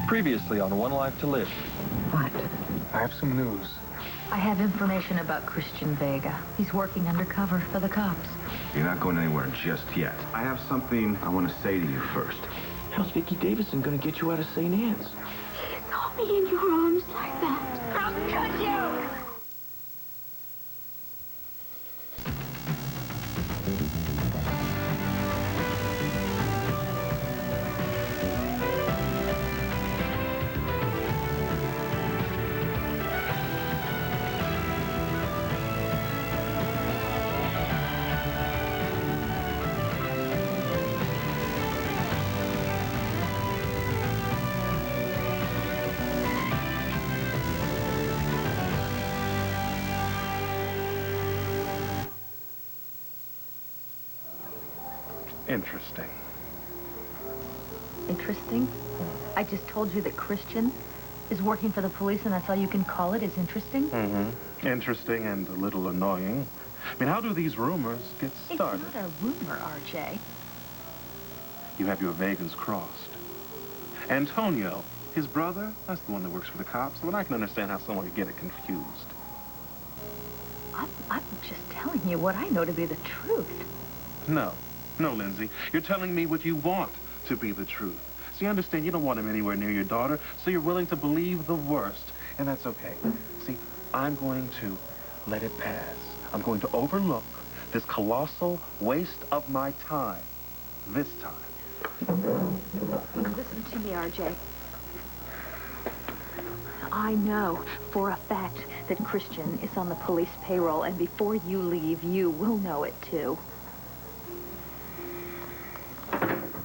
Previously on One Life to Live. What? I have some news. I have information about Christian Vega. He's working undercover for the cops. You're not going anywhere just yet. I have something I want to say to you first. How's Vicki Davison gonna get you out of St. Anne's? You saw me in your arms like that. How could you? Interesting. Interesting? I just told you that Christian is working for the police, and that's all you can call it, is interesting? Mm-hmm. Interesting and a little annoying. I mean, how do these rumors get started? It's not a rumor, RJ. You have your Vegas crossed. Antonio, his brother, that's the one that works for the cops. But I can understand how someone could get it confused. I'm just telling you what I know to be the truth. No, Lindsay. You're telling me what you want to be the truth. So you understand you don't want him anywhere near your daughter, so you're willing to believe the worst. And that's okay. See, I'm going to let it pass. I'm going to overlook this colossal waste of my time. This time. Listen to me, RJ. I know for a fact that Christian is on the police payroll, and before you leave, you will know it too.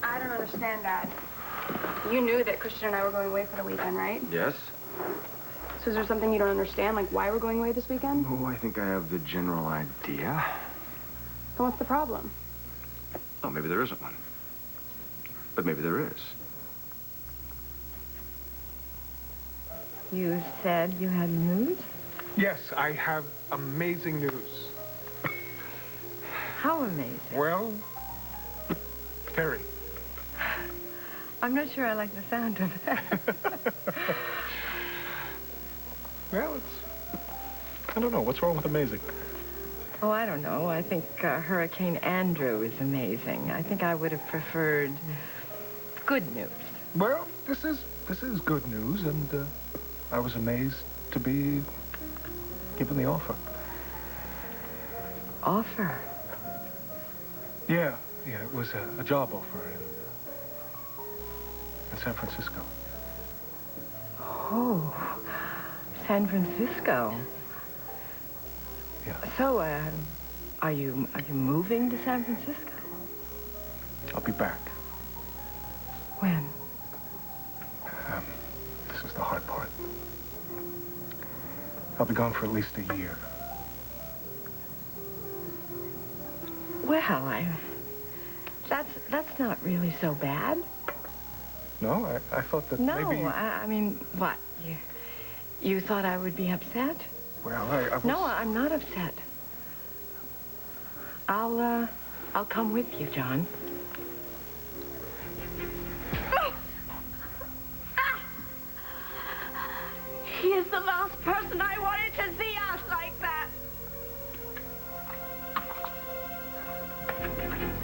I don't understand, Dad. You knew that Christian and I were going away for the weekend, right? Yes? So is there something you don't understand, like why we're going away this weekend? Oh, I think I have the general idea. Then what's the problem? Oh, maybe there isn't one. But maybe there is. You said you had news? Yes, I have amazing news. How amazing. Well, very. I'm not sure I like the sound of that. Well, I don't know. What's wrong with amazing? Oh, I don't know. I think Hurricane Andrew is amazing. I think I would have preferred good news. Well, this is good news, and I was amazed to be given the offer. Offer? Yeah, it was a job offer in San Francisco. Oh, San Francisco. Yeah. So, are you moving to San Francisco? I'll be back. When? This is the hard part. I'll be gone for at least a year. Well, that's not really so bad. No, I thought that no, maybe... I mean, what? You thought I would be upset? Well, I was... No, I'm not upset. I'll come with you, John. He is the last person I wanted to see us like that.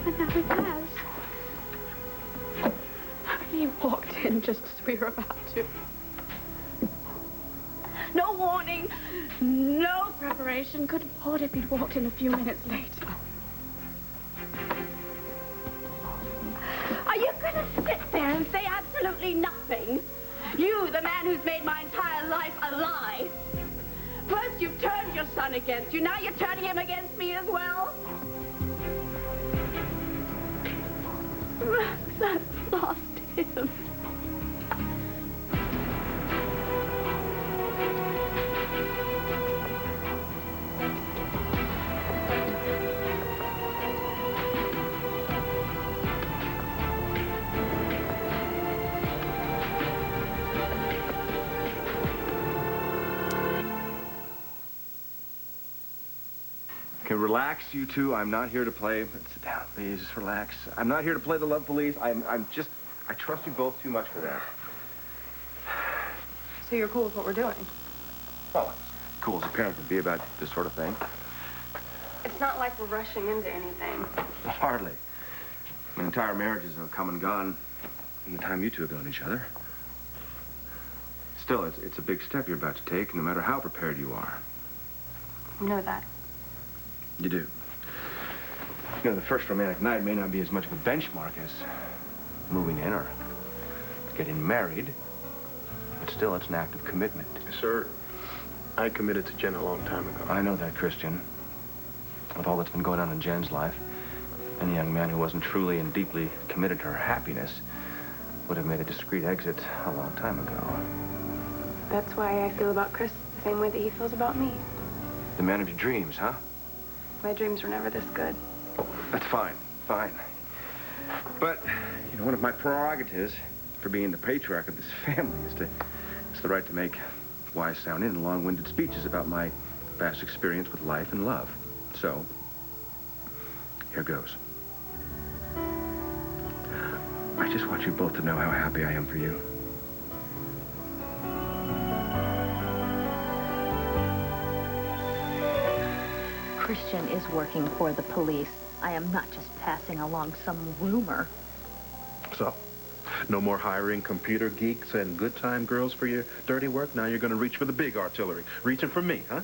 And now he has. He walked in just as we were about to. No warning, no preparation. Couldn't afford if he'd walked in a few minutes later. Are you gonna sit there and say absolutely nothing? You, the man who's made my entire life a lie. First you've turned your son against you, now you're turning him against me as well. Max, I've lost him. Okay, relax, you two. I'm not here to play. Sit down, please. Just relax. I'm not here to play the love police. I trust you both too much for that. So you're cool with what we're doing? Well, as cool as a parent would be about this sort of thing. It's not like we're rushing into anything. Hardly. An entire marriages have come and gone in the time you two have known each other. Still, it's a big step you're about to take, no matter how prepared you are. You know that. You do. You know, the first romantic night may not be as much of a benchmark as moving in or getting married, but still, it's an act of commitment. Sir, I committed to Jen a long time ago. I know that, Christian. With all that's been going on in Jen's life, any young man who wasn't truly and deeply committed to her happiness would have made a discreet exit a long time ago. That's why I feel about Chris the same way that he feels about me. The man of your dreams, huh? My dreams were never this good. That's fine, fine. But, you know, one of my prerogatives for being the patriarch of this family is the right to make wise sounding and long-winded speeches about my vast experience with life and love. So, here goes. I just want you both to know how happy I am for you. Christian is working for the police. I am not just passing along some rumor. So, no more hiring computer geeks and good time girls for your dirty work? Now you're going to reach for the big artillery. Reaching for me, huh?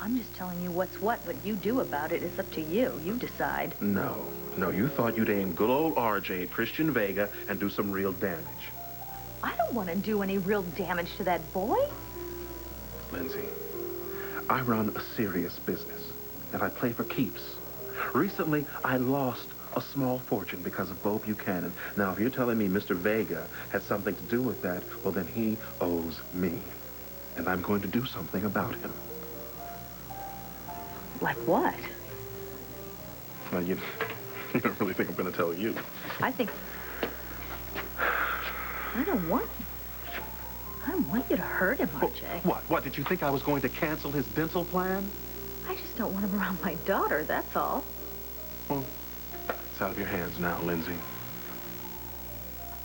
I'm just telling you what's what. What you do about it is up to you. You decide. No, you thought you'd aim good old RJ at Christian Vega and do some real damage. I don't want to do any real damage to that boy. Lindsay, I run a serious business, and I play for keeps. Recently, I lost a small fortune because of Bo Buchanan. Now, if you're telling me Mr. Vega had something to do with that, well, then he owes me. And I'm going to do something about him. Like what? Well, you don't really think I'm going to tell you. I think... I don't want you to hurt him, RJ. What? Did you think I was going to cancel his dental plan? I just don't want him around my daughter, that's all. Well, it's out of your hands now, Lindsay.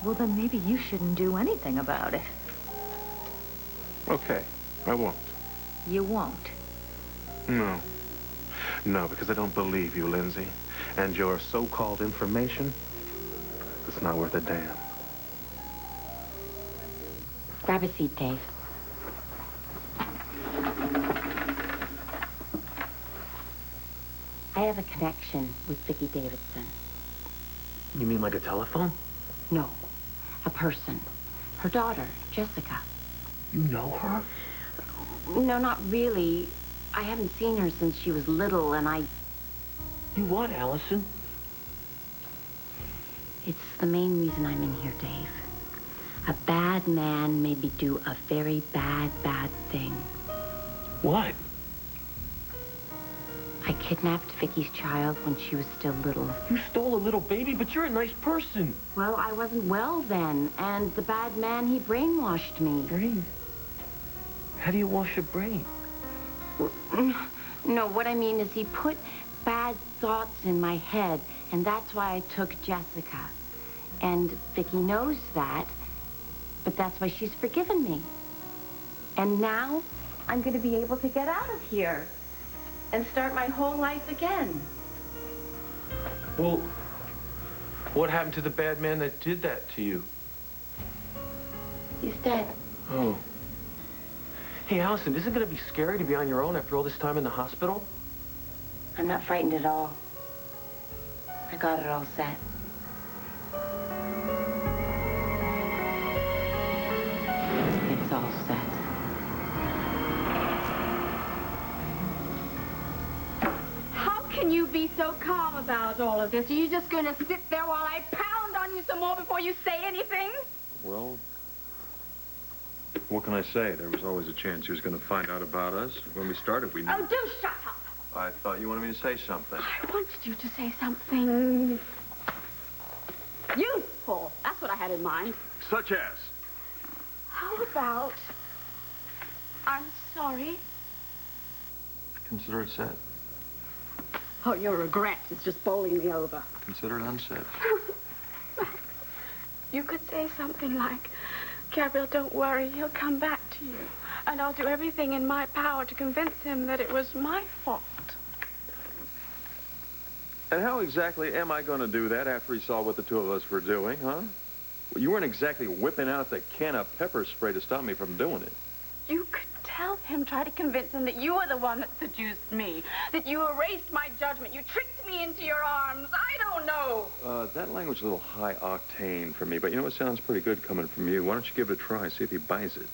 Well, then maybe you shouldn't do anything about it. Okay, I won't. You won't. No, because I don't believe you, Lindsay. And your so-called information, it's not worth a damn. Grab a seat, Dave. I have a connection with Vicki Davidson. You mean like a telephone? No, a person. Her daughter, Jessica. You know her? No, not really. I haven't seen her since she was little, and I... You what, Allison? It's the main reason I'm in here, Dave. A bad man made me do a very bad thing. What? I kidnapped Vicky's child when she was still little. You stole a little baby, but you're a nice person. Well, I wasn't well then, and the bad man, he brainwashed me. Brain? How do you wash your brain? No, what I mean is he put bad thoughts in my head, and that's why I took Jessica. And Vicky knows that, but that's why she's forgiven me. And now I'm going to be able to get out of here and start my whole life again. Well, what happened to the bad man that did that to you? He's dead. Oh. Hey, Allison, isn't it going to be scary to be on your own after all this time in the hospital? I'm not frightened at all. I got it all set. It's all set. How can you be so calm about all of this? Are you just going to sit there while I pound on you some more before you say anything? Well, what can I say? There was always a chance he was going to find out about us. When we started, we knew. Oh, do shut up. I thought you wanted me to say something. I wanted you to say something useful. That's what I had in mind. Such as? How about I'm sorry? Consider it said. Oh, your regret is just bowling me over. Consider it unsaid. You could say something like, Gabriel, don't worry. He'll come back to you. And I'll do everything in my power to convince him that it was my fault. And how exactly am I going to do that after he saw what the two of us were doing, huh? Well, you weren't exactly whipping out the can of pepper spray to stop me from doing it. You could tell him, try to convince him that you were the one that seduced me, that you erased my judgment, you tricked me into your arms. I don't know. That language is a little high octane for me, but you know, it sounds pretty good coming from you. Why don't you give it a try, see if he buys it?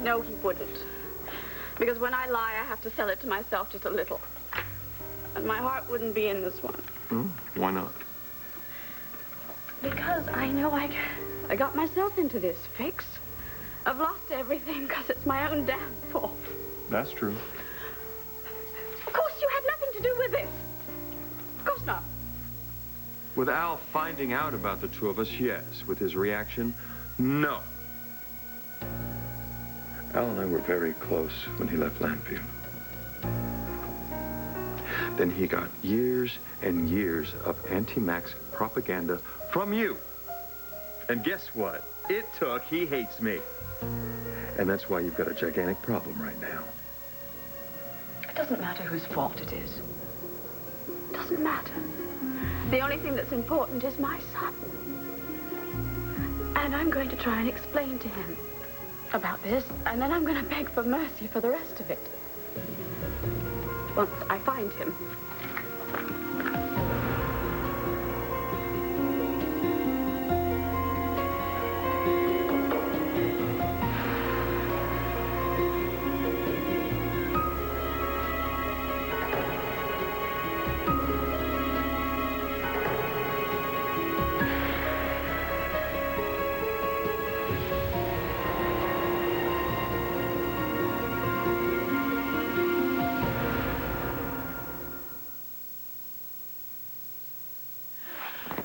No, he wouldn't. Because when I lie, I have to sell it to myself just a little. And my heart wouldn't be in this one. Why not? Because I know I got myself into this fix. I've lost everything because it's my own damn fault. That's true. Of course, you had nothing to do with this. Of course not. With Al finding out about the two of us, yes. With his reaction, no. Al and I were very close when he left Landview. Then he got years and years of anti-Max propaganda from you. And guess what? It took, he hates me. And that's why you've got a gigantic problem right now. It doesn't matter whose fault it is. It doesn't matter. The only thing that's important is my son. And I'm going to try and explain to him about this, and then I'm going to beg for mercy for the rest of it. Once I find him.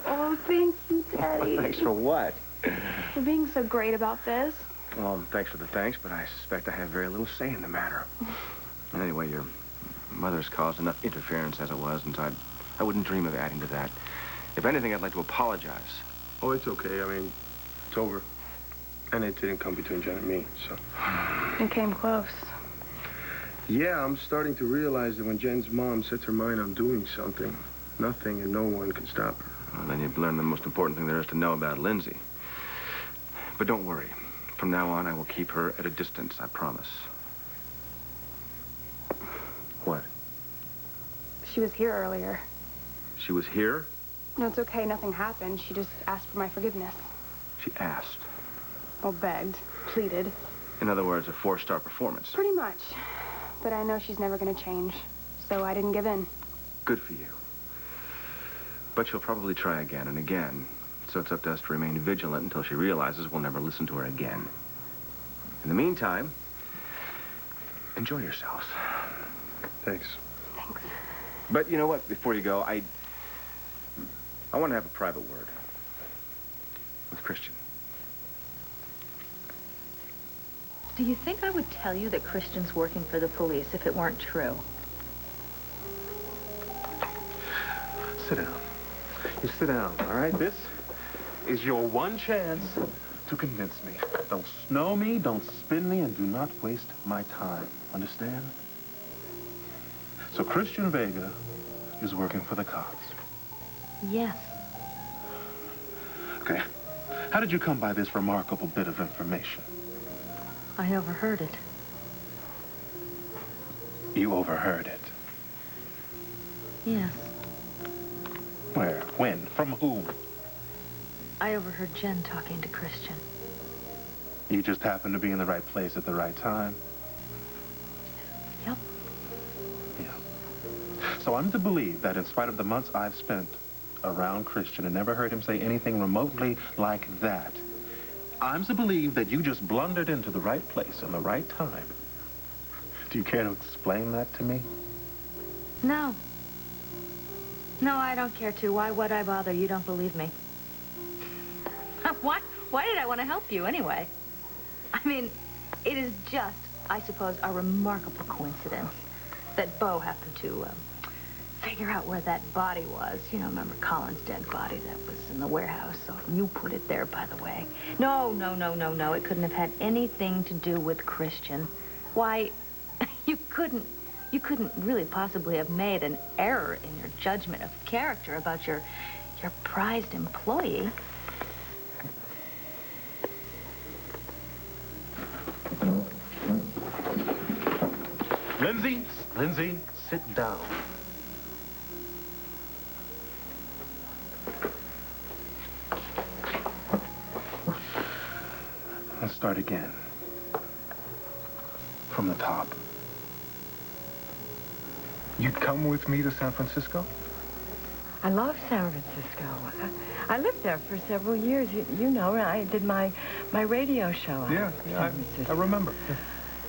Oh, thank you, Daddy. Thanks for what? For being so great about this. Well, thanks for the thanks, but I suspect I have very little say in the matter. Anyway, your mother's caused enough interference as it was, and so I wouldn't dream of adding to that. If anything, I'd like to apologize. Oh, it's okay. I mean, it's over. And it didn't come between Jen and me, so. It came close. Yeah, I'm starting to realize that when Jen's mom sets her mind on doing something, nothing and no one can stop her. Well, then you've learned the most important thing there is to know about Lindsay. But don't worry. From now on, I will keep her at a distance, I promise. What? She was here earlier. She was here? No, it's okay. Nothing happened. She just asked for my forgiveness. She asked. Well, begged, pleaded. In other words, a 4-star performance. Pretty much. But I know she's never going to change, so I didn't give in. Good for you. But she'll probably try again and again. So it's up to us to remain vigilant until she realizes we'll never listen to her again. In the meantime, enjoy yourselves. Thanks. Thanks. But you know what? Before you go, I want to have a private word with Christian. Do you think I would tell you that Christian's working for the police if it weren't true? Sit down. You sit down, all right? This is your one chance to convince me. Don't snow me, don't spin me, and do not waste my time. Understand? So Christian Vega is working for the cops. Yes. Okay. How did you come by this remarkable bit of information? I overheard it. You overheard it. Yes. Where? When? From whom? I overheard Jen talking to Christian. You just happened to be in the right place at the right time? Yep. Yeah. So I'm to believe that in spite of the months I've spent around Christian and never heard him say anything remotely like that, I'm to believe that you just blundered into the right place in the right time. Do you care to explain that to me? No. No, I don't care to. Why would I bother? You don't believe me. Why did I want to help you anyway? I mean, it is just, I suppose, a remarkable coincidence that Beau happened to figure out where that body was. You know, remember Colin's dead body that was in the warehouse, so you put it there, by the way. No. It couldn't have had anything to do with Christian. Why, you couldn't really possibly have made an error in your judgment of character about your prized employee. Lindsay, sit down. Let's start again. From the top. You'd come with me to San Francisco? I love San Francisco. I lived there for several years. You know, I did my radio show out Yeah, of San Francisco. I remember. Yeah.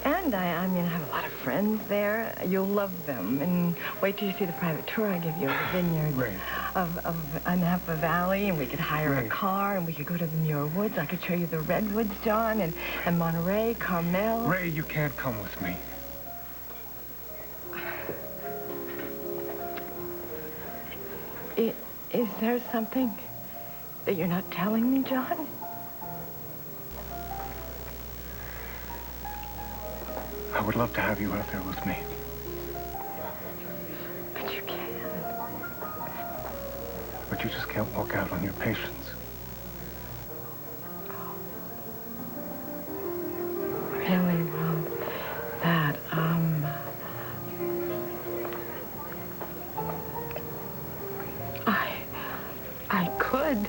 And I mean, I have a lot of friends there. You'll love them. And wait till you see the private tour I give you of the vineyards Ray. of Napa Valley, and we could hire Ray. a car, and we could go to the Muir Woods. I could show you the redwoods, John, and Monterey, Carmel. Ray, you can't come with me. Is there something that you're not telling me, John? I would love to have you out there with me. But you can't. But you just can't walk out on your patients. Really? Well, that, I could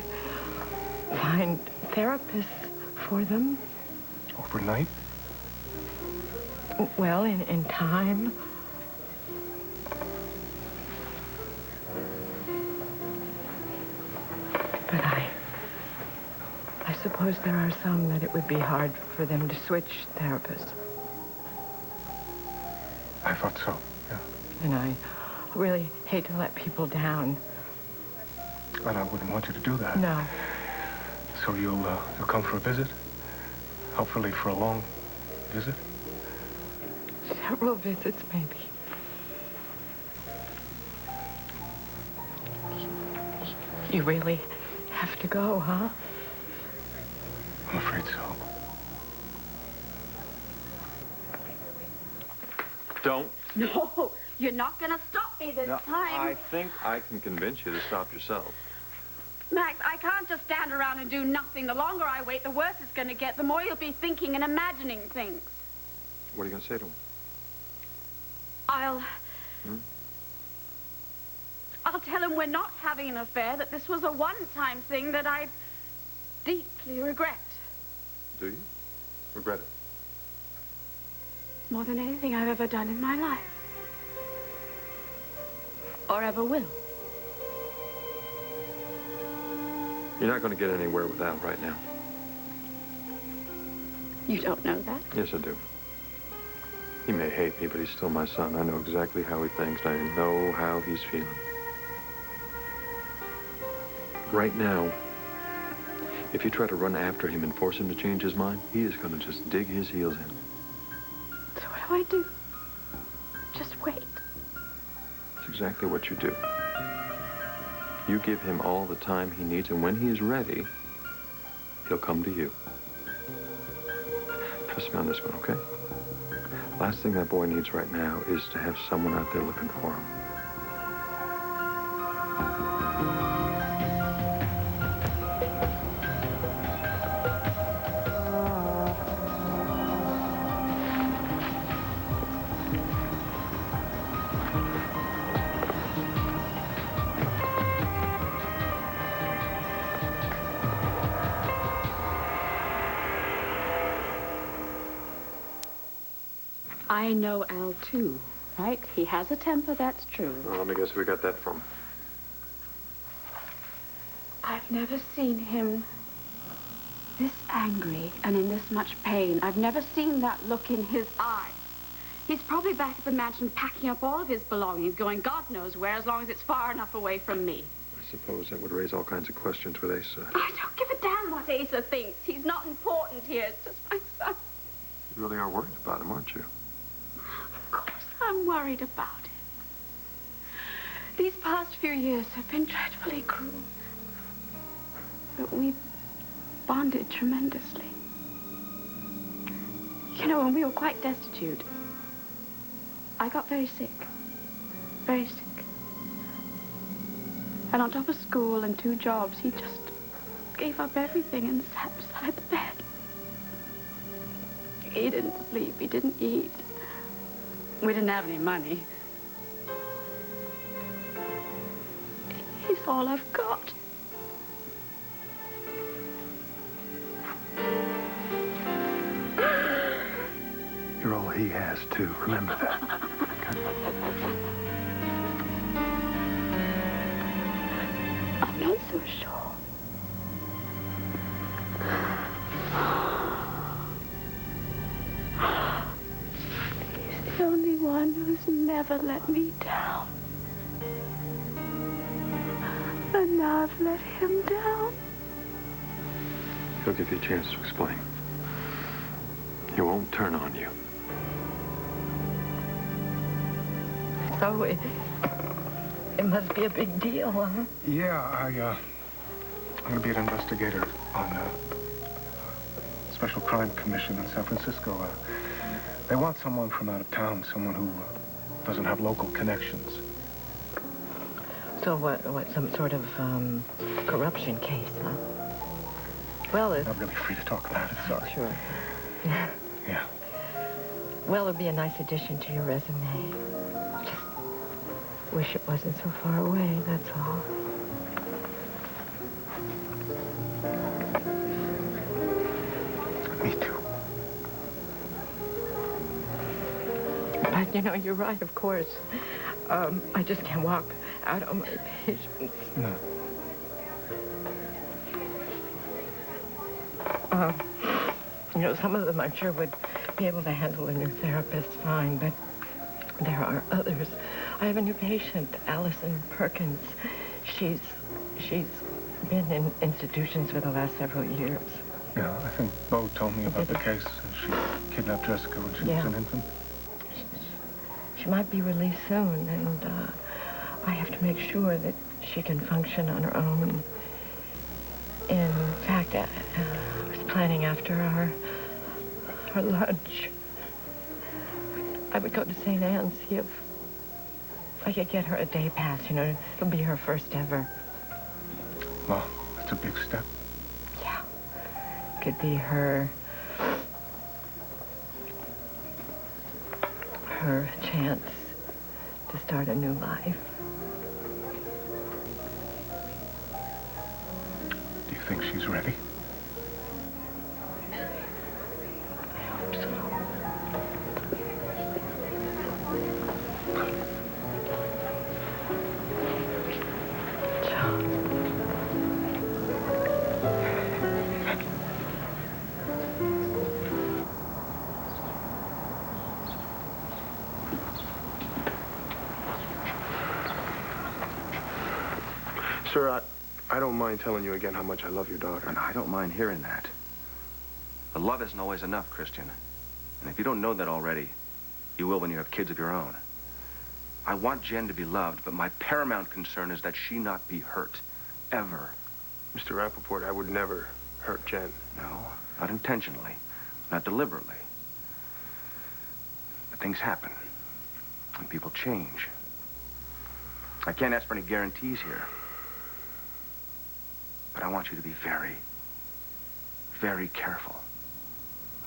find therapists for them. Overnight? Well, in time. But I suppose there are some that it would be hard for them to switch therapists. I thought so, yeah. And I really hate to let people down. And I wouldn't want you to do that. No. So you'll come for a visit? Hopefully for a long visit? Several visits, maybe. You really have to go, huh? I'm afraid so. Don't. No, you're not going to stop me this No, time. I think I can convince you to stop yourself. Max, I can't just stand around and do nothing. The longer I wait, the worse it's going to get. The more you'll be thinking and imagining things. What are you going to say to him? I'll tell him we're not having an affair, that this was a one-time thing that I deeply regret. Do you? Regret it? More than anything I've ever done in my life. Or ever will. You're not going to get anywhere with Al right now. You don't know that? Yes, I do. He may hate me, but he's still my son. I know exactly how he thinks, and I know how he's feeling. Right now, if you try to run after him and force him to change his mind, he is going to just dig his heels in. So what do? Just wait. That's exactly what you do. You give him all the time he needs, and when he is ready, he'll come to you. Trust me on this one, okay? Last thing that boy needs right now is to have someone out there looking for him. I know Al, too, right? He has a temper, that's true. Well, let me guess where we got that from. I've never seen him this angry and in this much pain. I've never seen that look in his eyes. He's probably back at the mansion packing up all of his belongings, going God knows where, as long as it's far enough away from me. I suppose that would raise all kinds of questions with Asa. I don't give a damn what Asa thinks. He's not important here. It's just my son. You really are worried about him, aren't you? Of course I'm worried about him. These past few years have been dreadfully cruel. But we bonded tremendously. You know, when we were quite destitute, I got very sick. Very sick. And on top of school and 2 jobs, he just gave up everything and sat beside the bed. He didn't sleep. He didn't eat. We didn't have any money. He's all I've got. You're all he has, too. Remember that. I'm not so sure. He's the only one who's never let me down. And now I've let him down. He'll give you a chance to explain. He won't turn on you. So it must be a big deal, huh? Yeah, I'm going to be an investigator on the Special Crime Commission in San Francisco. They want someone from out of town, someone who doesn't have local connections. So what, some sort of corruption case, huh? Well, it's... I'm not really free to talk about it, sorry. Sure. Yeah. Yeah. Well, it'd be a nice addition to your resume. Just wish it wasn't so far away, that's all. Me too. But, you know, you're right, of course. I just can't walk out on my patients. No. You know, some of them I'm sure would be able to handle a new therapist fine, but there are others. I have a new patient, Allison Perkins. She's been in institutions for the last several years. Yeah, I think Bo told me about the case. She kidnapped Jessica when she was an infant. She might be released soon, and I have to make sure that she can function on her own. In fact, I was planning after our lunch. I would go to St. Anne's, see if I could get her a day pass, you know. It'll be her first ever. Well, that's a big step. Yeah. Could be her chance to start a new life. Do you think she's ready? I hope so. Sir, I don't mind telling you again how much I love your daughter. And I don't mind hearing that. But love isn't always enough, Christian. And if you don't know that already, you will when you have kids of your own. I want Jen to be loved, but my paramount concern is that she not be hurt. Ever. Mr. Rappaport, I would never hurt Jen. No, not intentionally. Not deliberately. But things happen. And people change. I can't ask for any guarantees here. But I want you to be very, very careful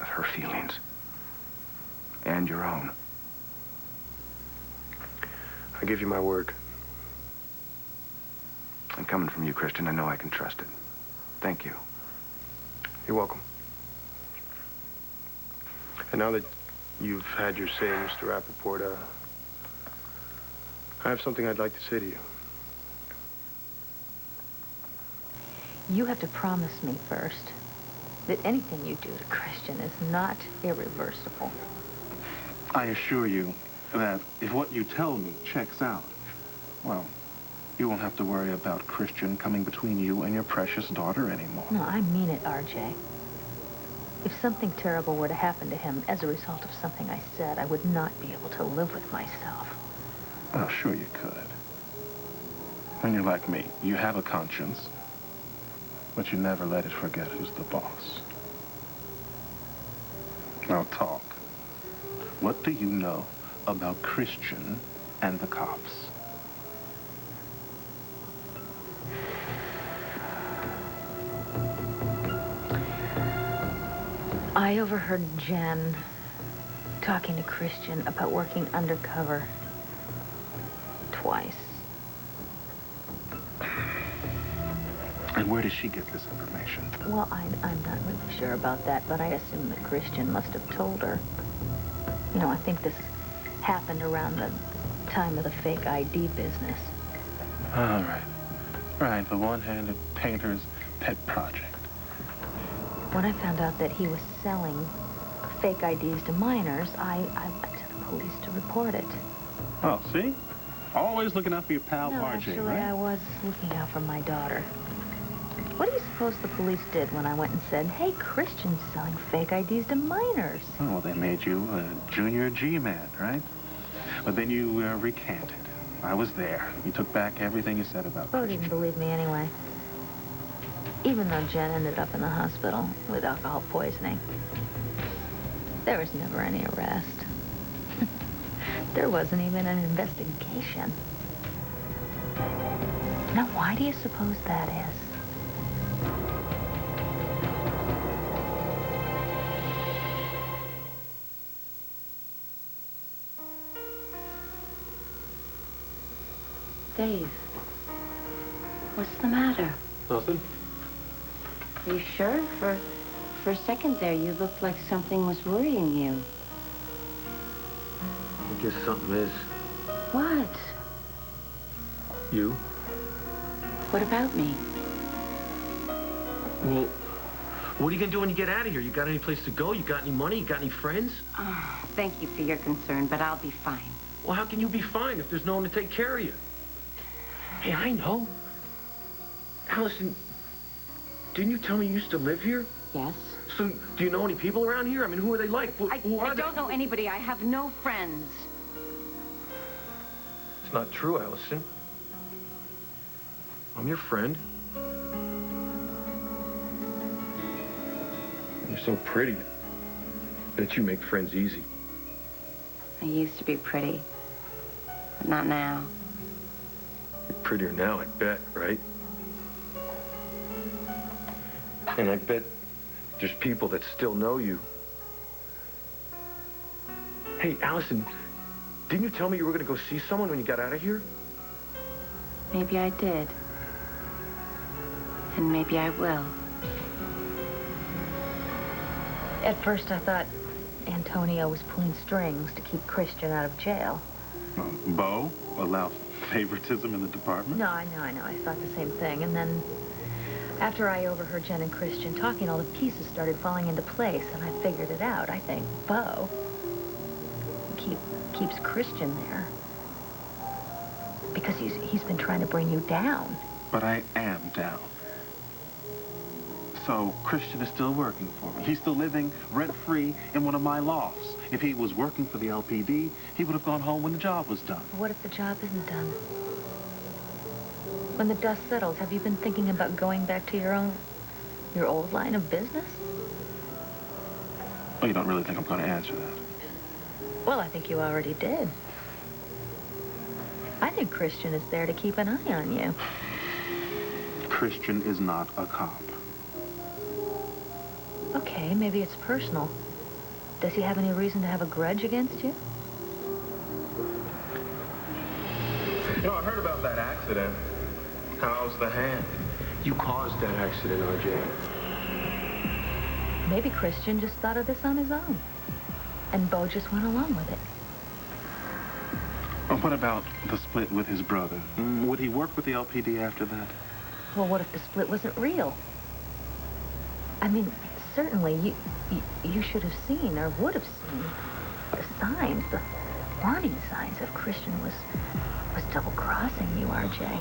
of her feelings. And your own. I give you my word. And coming from you, Christian, I know I can trust it. Thank you. You're welcome. And now that you've had your say, Mr. Rappaport, I have something I'd like to say to you. You have to promise me first that anything you do to Christian is not irreversible. I assure you that if what you tell me checks out, well, you won't have to worry about Christian coming between you and your precious daughter anymore. No, I mean it, RJ. If something terrible were to happen to him as a result of something I said, I would not be able to live with myself. Well, sure you could. When you're like me, you have a conscience, but you never let it forget who's the boss. Now talk. What do you know about Christian and the cops? I overheard Jen talking to Christian about working undercover twice. And where does she get this information? Well, I'm not really sure about that, but I assume that Christian must have told her. You know, I think this happened around the time of the fake ID business. All right. Right, the one-handed painter's pet project. When I found out that he was selling fake IDs to minors, I went to the police to report it. Oh, see? Always looking out for your pal, No, RJ, actually, right? I was looking out for my daughter. What do you suppose the police did when I went and said, hey, Christian's selling fake IDs to minors? Oh, well, they made you a junior G-man, right? But then you recanted. I was there. You took back everything you said about Bo Christian. didn't believe me anyway. Even though Jen ended up in the hospital with alcohol poisoning. There was never any arrest. There wasn't even an investigation. Now, why do you suppose that is? Dave, what's the matter? Nothing. Are you sure? For a second there, you looked like something was worrying you. I guess something is. What? You? What about me? Well, what are you gonna do when you get out of here? You got any place to go? You got any money? You got any friends? Oh, thank you for your concern, but I'll be fine. Well, how can you be fine if there's no one to take care of you? Hey, I know. Allison, didn't you tell me you used to live here? Yes. So, do you know any people around here? I mean, who are they like? Who are I don't know anybody. I have no friends. It's not true, Allison. I'm your friend. You're so pretty. Bet you make friends easy. I used to be pretty, but not now. You're prettier now, I bet, right? And I bet there's people that still know you. Hey, Allison, didn't you tell me you were going to go see someone when you got out of here? Maybe I did. And maybe I will. At first, I thought Antonio was pulling strings to keep Christian out of jail. Bo allow favoritism in the department? No, I know. I thought the same thing. And then, after I overheard Jen and Christian talking, all the pieces started falling into place, and I figured it out. I think Bo keeps Christian there because he's been trying to bring you down. But I am down. So Christian is still working for me. He's still living rent-free in one of my lofts. If he was working for the LPD, he would have gone home when the job was done. What if the job isn't done? When the dust settles, have you been thinking about going back to your old line of business? Oh, you don't really think I'm going to answer that? Well, I think you already did. I think Christian is there to keep an eye on you. Christian is not a cop. Okay, maybe it's personal. Does he have any reason to have a grudge against you? You know, I heard about that accident. How's the hand? You caused that accident, RJ. Maybe Christian just thought of this on his own. And Bo just went along with it. What about the split with his brother? Would he work with the LPD after that? Well, what if the split wasn't real? I mean, certainly you should have seen or would have seen the signs, the warning signs if Christian was double-crossing you, RJ.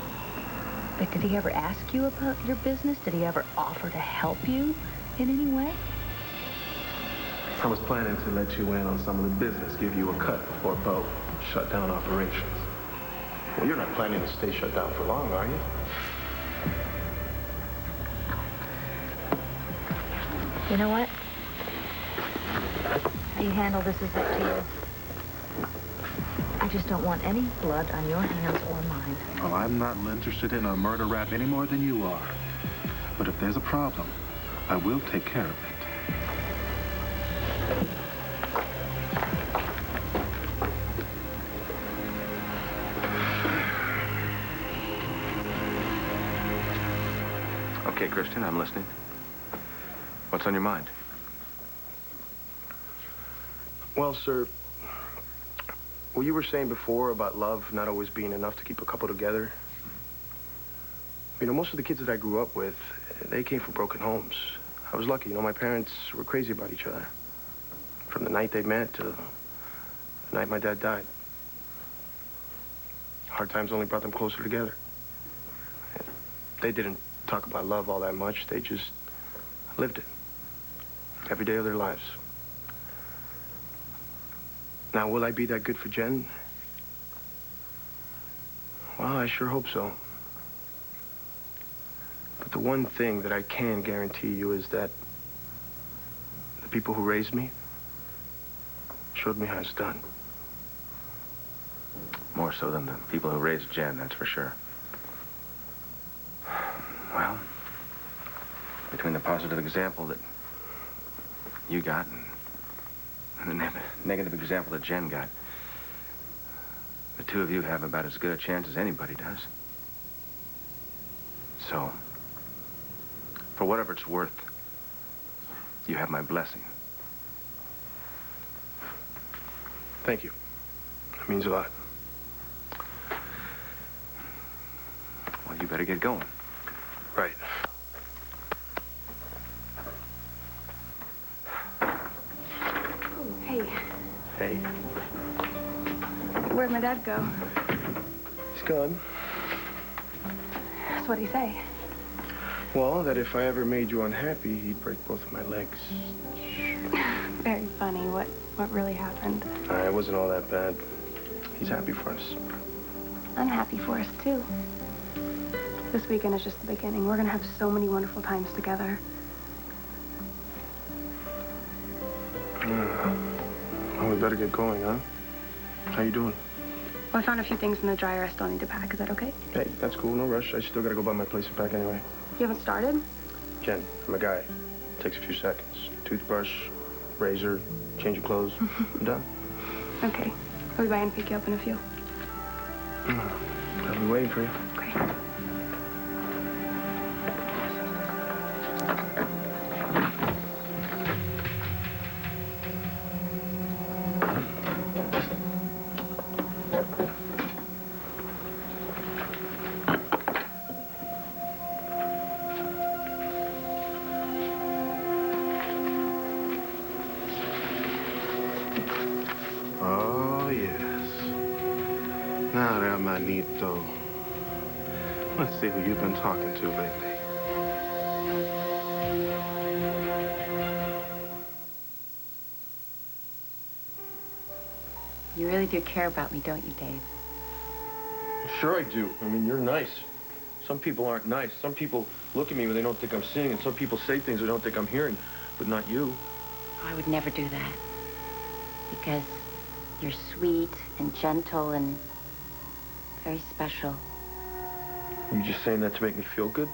But did he ever ask you about your business? Did he ever offer to help you in any way? I was planning to let you in on some of the business, give you a cut before Bo shut down operations. Well, you're not planning to stay shut down for long, are you? You know what? How you handle this is up to you. I just don't want any blood on your hands or mine. Well, I'm not interested in a murder rap any more than you are. But if there's a problem, I will take care of it. Okay, Christian, I'm listening. What's on your mind? Well, sir, what you were saying before about love not always being enough to keep a couple together. You know, most of the kids that I grew up with, they came from broken homes. I was lucky. You know, my parents were crazy about each other. From the night they met to the night my dad died. Hard times only brought them closer together. They didn't talk about love all that much. They just lived it every day of their lives. Now, will I be that good for Jen? Well, I sure hope so. But the one thing that I can guarantee you is that the people who raised me showed me how it's done. More so than the people who raised Jen, that's for sure. Well, between the positive example that you got and the negative example that Jen got, the two of you have about as good a chance as anybody does. So, for whatever it's worth, you have my blessing. Thank you. That means a lot. Well, you better get going. Right. Hey, Hey, where'd my dad go? he's gone. That's what he say. Well, that if I ever made you unhappy, he'd break both of my legs. Very funny. What really happened? It wasn't all that bad. He's happy for us. I'm happy for us, too. This weekend is just the beginning. We're gonna have so many wonderful times together. Well, we better get going, huh? How you doing? Well, I found a few things in the dryer I still need to pack. Is that okay? Hey, that's cool. No rush. I still gotta go by my place and pack anyway. You haven't started? Jen, I'm a guy. Takes a few seconds. Toothbrush, razor, change of clothes. I'm done. Okay. I'll be by and pick you up in a few. I'll be waiting for you. Great. Oh, yes. Now, hermanito. Let's see who you've been talking to lately. You really do care about me, don't you, Dave? Sure I do. I mean, you're nice. Some people aren't nice. Some people look at me when they don't think I'm seeing, and some people say things they don't think I'm hearing, but not you. I would never do that. Because you're sweet and gentle and very special. You just saying that to make me feel good?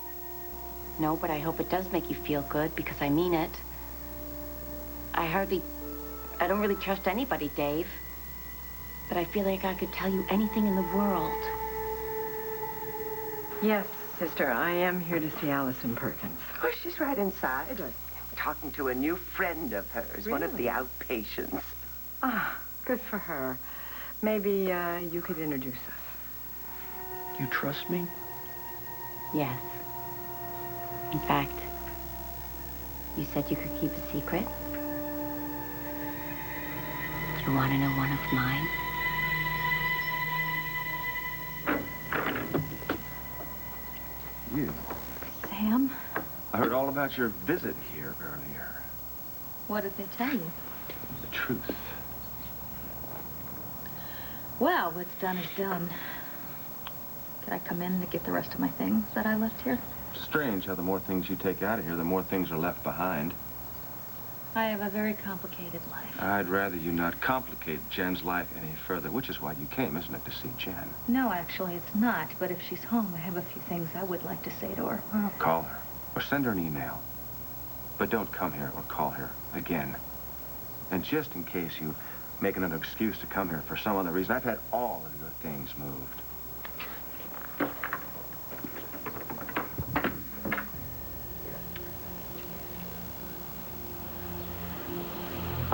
No, but I hope it does make you feel good, because I mean it. I don't really trust anybody, Dave. But I feel like I could tell you anything in the world. Yes, sister, I am here to see Allison Perkins. Oh, she's right inside. I'm talking to a new friend of hers, one of the outpatients. Ah, good for her. Maybe you could introduce us. You trust me? Yes. In fact, you said you could keep a secret. You want to know one of mine? You. Sam, I heard all about your visit here earlier. what did they tell you? The truth. Well, what's done is done. Should I come in to get the rest of my things that I left here? Strange how the more things you take out of here, the more things are left behind. I have a very complicated life. I'd rather you not complicate Jen's life any further, which is why you came, isn't it, to see Jen? No, actually, it's not. But if she's home, I have a few things I would like to say to her. Well, call her or send her an email. But don't come here or call her again. And just in case you make another excuse to come here for some other reason, I've had all of your things moved.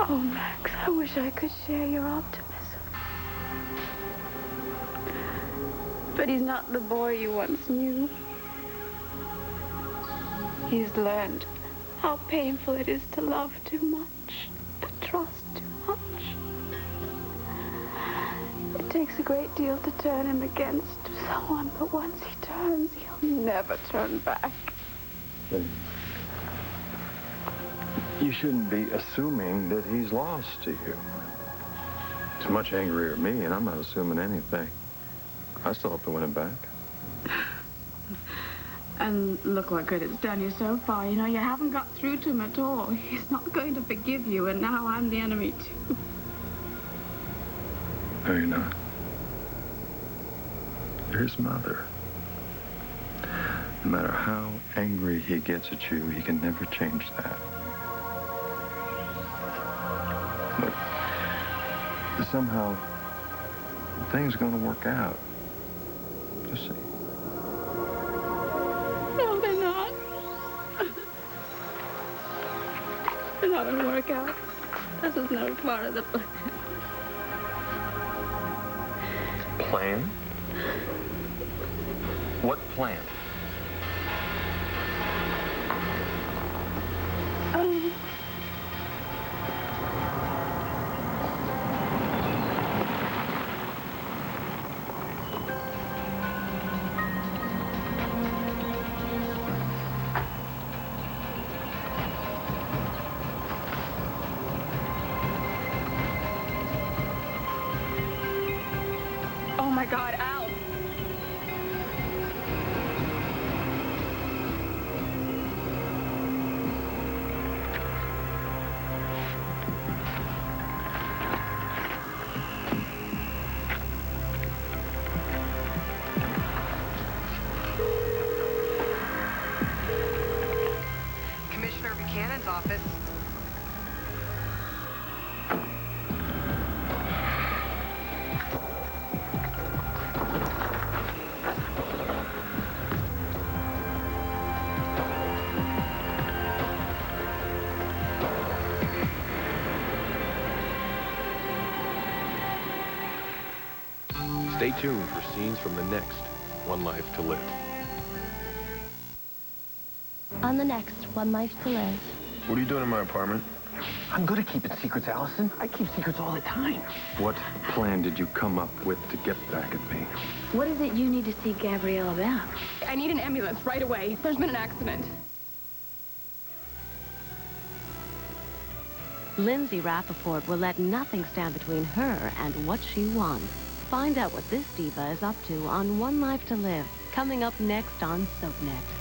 Oh, Max, I wish I could share your optimism. But he's not the boy you once knew. He's learned how painful it is to love too much, to trust too much. It takes a great deal to turn him against someone, but once he turns, he'll never turn back. You shouldn't be assuming that he's lost to you. He's much angrier at me, and I'm not assuming anything. I still hope to win him back. And look what good it's done you so far. You know, you haven't got through to him at all. He's not going to forgive you, and now I'm the enemy, too. No, you're not. You're his mother. No matter how angry he gets at you, he can never change that. Look, somehow, things are going to work out. Just see. No, they're not. They're not going to work out. This is no part of the plan. Plan? What plan? Oh, my God, Al. Commissioner Buchanan's office. Stay tuned for scenes from the next One Life to Live. On the next One Life to Live. What are you doing in my apartment? I'm good at keeping secrets, Allison. I keep secrets all the time. What plan did you come up with to get back at me? What is it you need to see Gabrielle about? I need an ambulance right away. There's been an accident. Lindsay Rappaport will let nothing stand between her and what she wants. Find out what this diva is up to on One Life to Live, coming up next on SoapNet.